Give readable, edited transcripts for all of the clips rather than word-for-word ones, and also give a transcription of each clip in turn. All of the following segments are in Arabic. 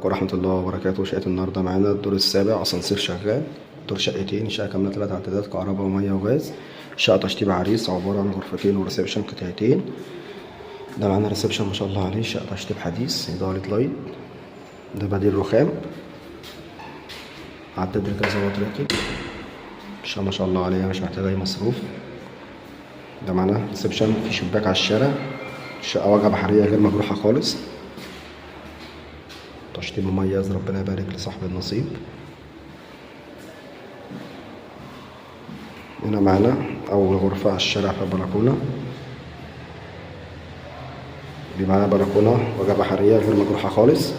ورحمة الله وبركاته. شقة النهاردة معانا الدور السابع، أسانسير شغال، دور شقتين، شقة كاملة 3 عدادات كهرباء ومية وغاز. شقة تشطيب عريس عبارة عن غرفتين وريسبشن قطعتين. ده معانا ريسبشن ما شاء الله عليه، شقة تشطيب حديث، إضاءة لايت. ده بديل رخام، عداد ركازة وتراكب. الشقة ما شاء الله عليها مش محتاجة أي مصروف. ده معانا ريسبشن في شباك على الشارع. الشقة واجهة بحرية غير مجروحة خالص، تشطيب مميز، ربنا يبارك لصاحب النصيب. هنا معانا أول غرفة على الشارع في البلكونة، دي معانا بلكونة واجهة بحرية غير مجروحة خالص.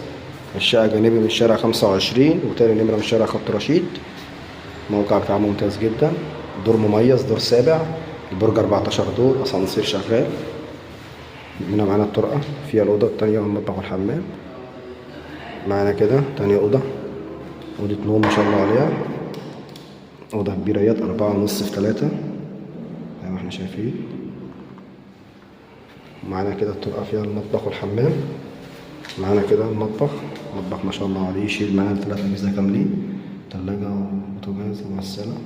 الشقة جانبي من الشارع 25 وتاني نمرة من شارع خط رشيد. الموقع بتاعه ممتاز جدا، دور مميز، دور سابع، البرج 14 دور، أسانسير شغال. هنا معانا الطرقة فيها الأوضة التانية والمطبخ والحمام. معانا كده تاني أوضة، أوضة نوم ما شاء الله عليها، أوضة كبيرة 4.5 في 3 زي ما احنا شايفين. معانا كده الطرقة فيها المطبخ والحمام. معانا كده المطبخ ما شاء الله عليه، يشيل معانا 3 أجهزة كاملين، تلاجة وبوتاجاز وغسالة.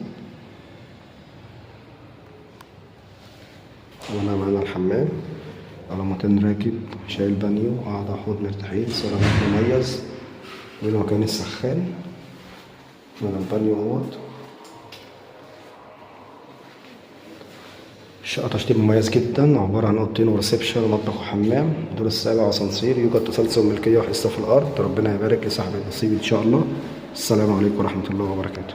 وهنا معانا الحمام، قلمتين راكب، شايل بانيو، قاعدة حوض مرتاحين، سيراميك مميز. وهنا مكان السخان، هنا البانيو اهوت. الشقة تشطيب مميز جدا، عبارة عن أوضتين وريسبشن ومطبخ وحمام. الدور السابع أسانسير، يوجد تسلسل ملكية وحصة في الأرض. ربنا يبارك لصاحب النصيب إن شاء الله. السلام عليكم ورحمة الله وبركاته.